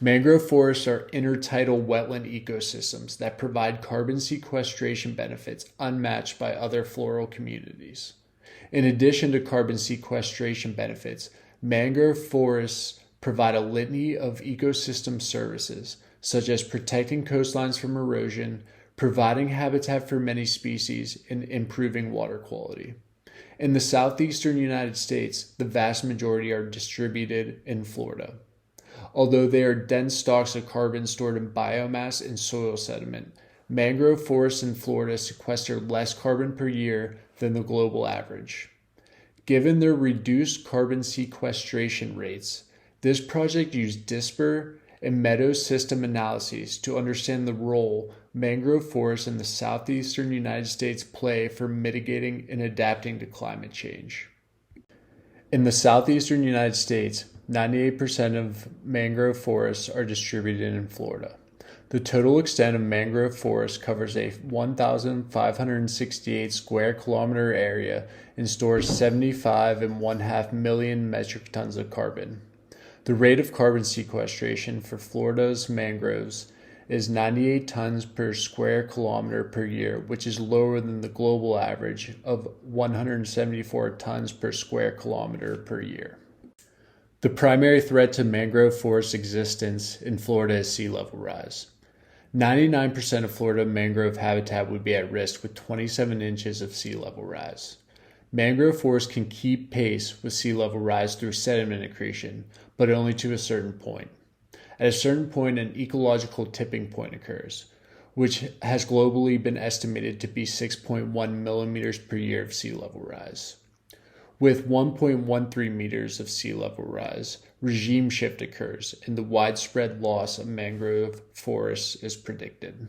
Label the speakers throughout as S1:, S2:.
S1: Mangrove forests are intertidal wetland ecosystems that provide carbon sequestration benefits unmatched by other floral communities. In addition to carbon sequestration benefits, mangrove forests provide a litany of ecosystem services, such as protecting coastlines from erosion, providing habitat for many species, and improving water quality. In the southeastern United States, the vast majority are distributed in Florida. Although they are dense stocks of carbon stored in biomass and soil sediment, mangrove forests in Florida sequester less carbon per year than the global average. Given their reduced carbon sequestration rates, this project used disper and meadow system analyses to understand the role mangrove forests in the southeastern United States play for mitigating and adapting to climate change. In the southeastern United States, 98% of mangrove forests are distributed in Florida. The total extent of mangrove forest covers a 1,568 square kilometer area and stores 75.5 million metric tons of carbon. The rate of carbon sequestration for Florida's mangroves is 98 tons per square kilometer per year, which is lower than the global average of 174 tons per square kilometer per year. The primary threat to mangrove forest existence in Florida is sea level rise. 99% of Florida mangrove habitat would be at risk with 27 inches of sea level rise. Mangrove forests can keep pace with sea level rise through sediment accretion, but only to a certain point. At a certain point, an ecological tipping point occurs, which has globally been estimated to be 6.1 millimeters per year of sea level rise. With 1.13 meters of sea level rise, regime shift occurs and the widespread loss of mangrove forests is predicted.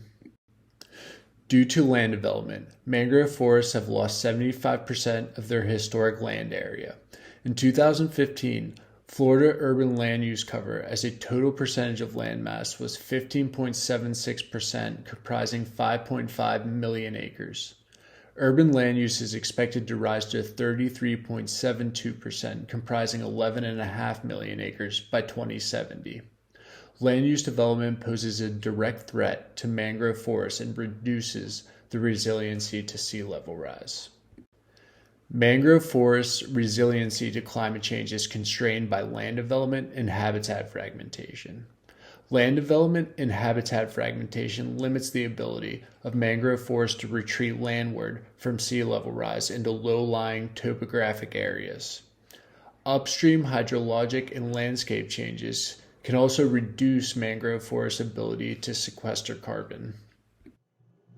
S1: Due to land development, mangrove forests have lost 75% of their historic land area. In 2015, Florida urban land use cover as a total percentage of land mass was 15.76%, comprising 5.5 million acres. Urban land use is expected to rise to 33.72%, comprising 11.5 million acres by 2070. Land use development poses a direct threat to mangrove forests and reduces the resiliency to sea level rise. Mangrove forests' resiliency to climate change is constrained by land development and habitat fragmentation. Land development and habitat fragmentation limits the ability of mangrove forests to retreat landward from sea level rise into low-lying topographic areas. Upstream hydrologic and landscape changes can also reduce mangrove forest ability to sequester carbon.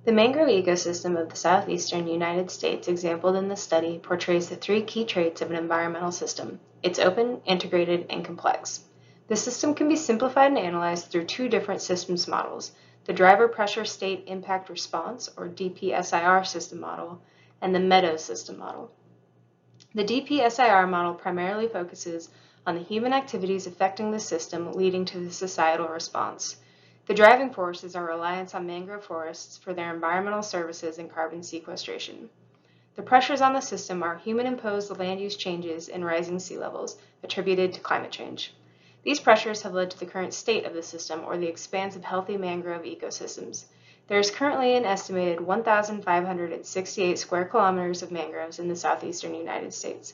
S2: The mangrove ecosystem of the southeastern United States exampled in this study portrays the three key traits of an environmental system. It's open, integrated, and complex. The system can be simplified and analyzed through two different systems models, the driver pressure state impact response, or DPSIR system model, and the meadow system model. The DPSIR model primarily focuses on the human activities affecting the system leading to the societal response. The driving force is our reliance on mangrove forests for their environmental services and carbon sequestration. The pressures on the system are human-imposed land use changes and rising sea levels attributed to climate change. These pressures have led to the current state of the system, or the expanse of healthy mangrove ecosystems. There is currently an estimated 1,568 square kilometers of mangroves in the southeastern United States.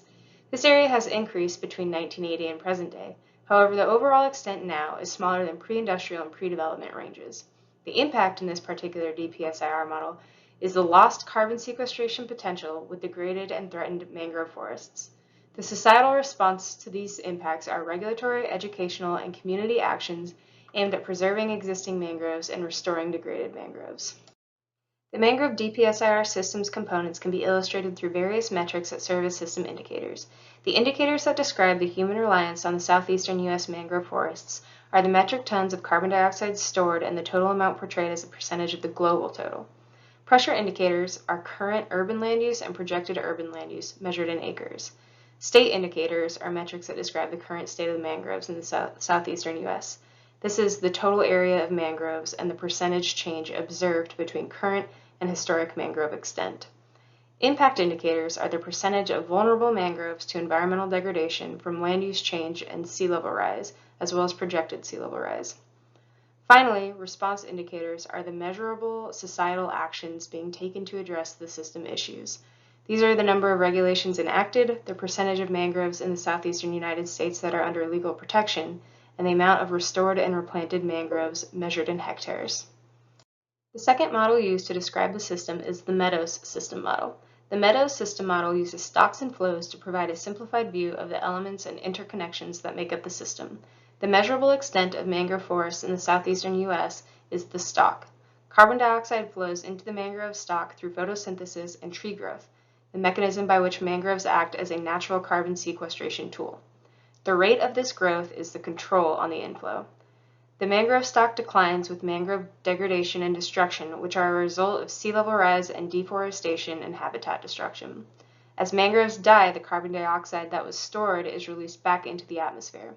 S2: This area has increased between 1980 and present day. However, the overall extent now is smaller than pre-industrial and pre-development ranges. The impact in this particular DPSIR model is the lost carbon sequestration potential with degraded and threatened mangrove forests. The societal response to these impacts are regulatory, educational, and community actions aimed at preserving existing mangroves and restoring degraded mangroves. The mangrove DPSIR system's components can be illustrated through various metrics that serve as system indicators. The indicators that describe the human reliance on the southeastern U.S. mangrove forests are the metric tons of carbon dioxide stored and the total amount portrayed as a percentage of the global total. Pressure indicators are current urban land use and projected urban land use measured in acres. State indicators are metrics that describe the current state of the mangroves in the southeastern U.S. This is the total area of mangroves and the percentage change observed between current and historic mangrove extent. Impact indicators are the percentage of vulnerable mangroves to environmental degradation from land use change and sea level rise, as well as projected sea level rise. Finally, response indicators are the measurable societal actions being taken to address the system issues. These are the number of regulations enacted, the percentage of mangroves in the southeastern United States that are under legal protection, and the amount of restored and replanted mangroves measured in hectares. The second model used to describe the system is the Meadows system model. The Meadows system model uses stocks and flows to provide a simplified view of the elements and interconnections that make up the system. The measurable extent of mangrove forests in the southeastern U.S. is the stock. Carbon dioxide flows into the mangrove stock through photosynthesis and tree growth, the mechanism by which mangroves act as a natural carbon sequestration tool. The rate of this growth is the control on the inflow. The mangrove stock declines with mangrove degradation and destruction, which are a result of sea level rise and deforestation and habitat destruction. As mangroves die, the carbon dioxide that was stored is released back into the atmosphere.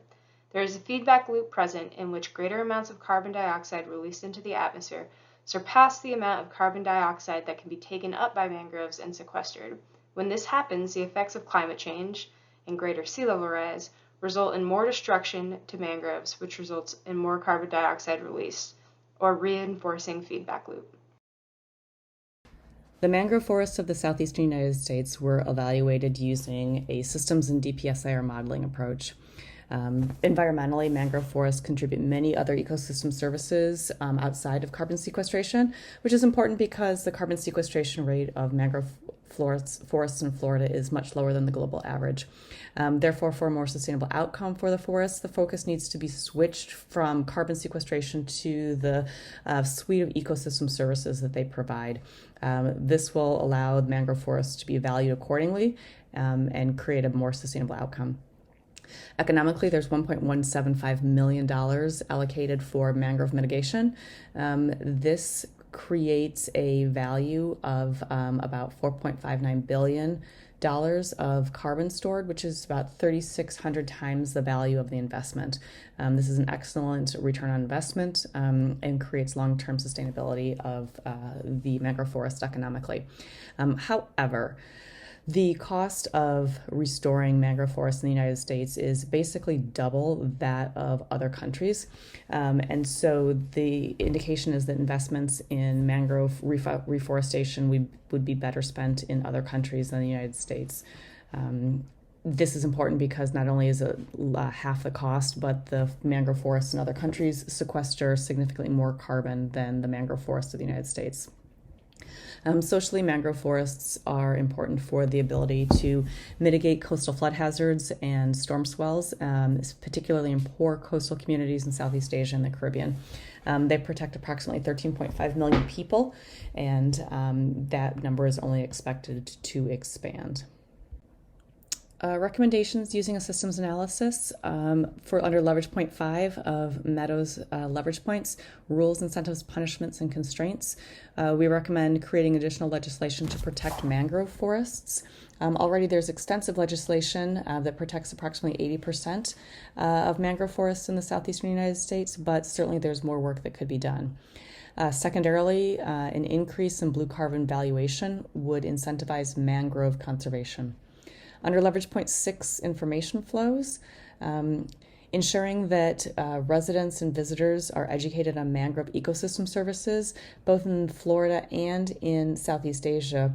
S2: There is a feedback loop present in which greater amounts of carbon dioxide released into the atmosphere surpass the amount of carbon dioxide that can be taken up by mangroves and sequestered. When this happens, the effects of climate change and greater sea level rise result in more destruction to mangroves, which results in more carbon dioxide release, or reinforcing feedback loop.
S3: The mangrove forests of the southeastern United States were evaluated using a systems and DPSIR modeling approach. Environmentally, mangrove forests contribute many other ecosystem services outside of carbon sequestration, which is important because the carbon sequestration rate of mangrove forests in Florida is much lower than the global average. Therefore, for a more sustainable outcome for the forests, the focus needs to be switched from carbon sequestration to the suite of ecosystem services that they provide. This will allow mangrove forests to be valued accordingly and create a more sustainable outcome. Economically, there's $1.175 million allocated for mangrove mitigation. This creates a value of about $4.59 billion of carbon stored, which is about 3,600 times the value of the investment. This is an excellent return on investment and creates long-term sustainability of the mangrove forest economically. However, the cost of restoring mangrove forests in the United States is basically double that of other countries. And so the indication is that investments in mangrove reforestation would be better spent in other countries than the United States. This is important because not only is it half the cost, but the mangrove forests in other countries sequester significantly more carbon than the mangrove forests of the United States. Socially, mangrove forests are important for the ability to mitigate coastal flood hazards and storm swells, particularly in poor coastal communities in Southeast Asia and the Caribbean. They protect approximately 13.5 million people, and that number is only expected to expand. Recommendations using a systems analysis for under leverage point 5 of Meadows leverage points, rules, incentives, punishments, and constraints. We recommend creating additional legislation to protect mangrove forests. Already there's extensive legislation that protects approximately 80% of mangrove forests in the southeastern United States, but certainly there's more work that could be done. Secondarily, an increase in blue carbon valuation would incentivize mangrove conservation. Under leverage point 6, information flows, ensuring that residents and visitors are educated on mangrove ecosystem services, both in Florida and in Southeast Asia,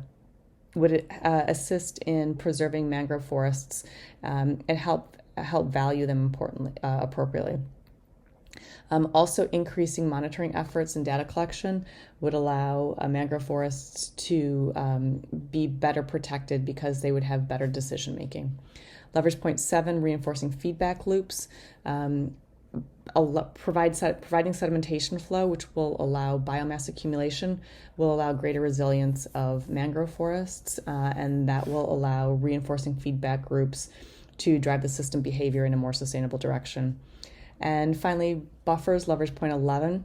S3: would assist in preserving mangrove forests and help value them appropriately. Also, increasing monitoring efforts and data collection would allow mangrove forests to be better protected because they would have better decision making. Leverage point 7, reinforcing feedback loops, providing sedimentation flow, which will allow biomass accumulation, will allow greater resilience of mangrove forests, and that will allow reinforcing feedback groups to drive the system behavior in a more sustainable direction. And finally, buffers, leverage point 11.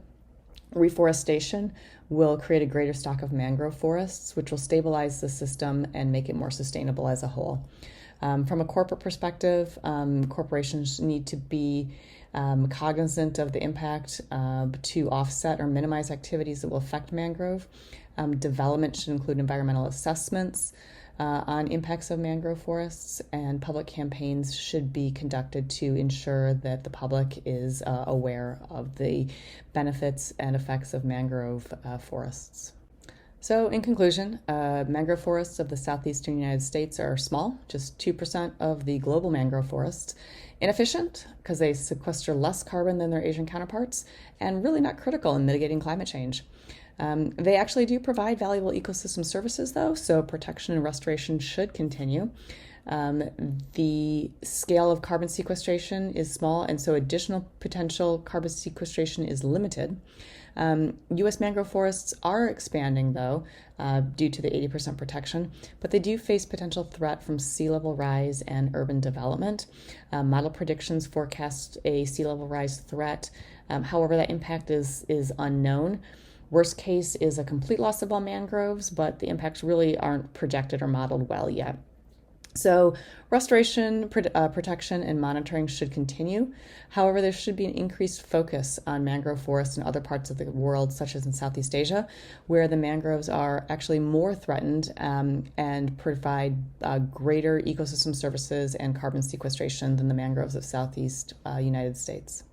S3: Reforestation will create a greater stock of mangrove forests, which will stabilize the system and make it more sustainable as a whole. From a corporate perspective, corporations need to be cognizant of the impact to offset or minimize activities that will affect mangrove. Development should include environmental assessments, on impacts of mangrove forests, and public campaigns should be conducted to ensure that the public is aware of the benefits and effects of mangrove forests. So in conclusion, mangrove forests of the southeastern United States are small, just 2% of the global mangrove forests, inefficient because they sequester less carbon than their Asian counterparts, and really not critical in mitigating climate change. They actually do provide valuable ecosystem services, though, so protection and restoration should continue. The scale of carbon sequestration is small, and so additional potential carbon sequestration is limited. U.S. mangrove forests are expanding, though, due to the 80% protection, but they do face potential threat from sea level rise and urban development. Model predictions forecast a sea level rise threat. However, that impact is unknown. Worst case is a complete loss of all mangroves, but the impacts really aren't projected or modeled well yet. So restoration, protection, and monitoring should continue. However, there should be an increased focus on mangrove forests in other parts of the world, such as in Southeast Asia, where the mangroves are actually more threatened and provide greater ecosystem services and carbon sequestration than the mangroves of Southeast United States.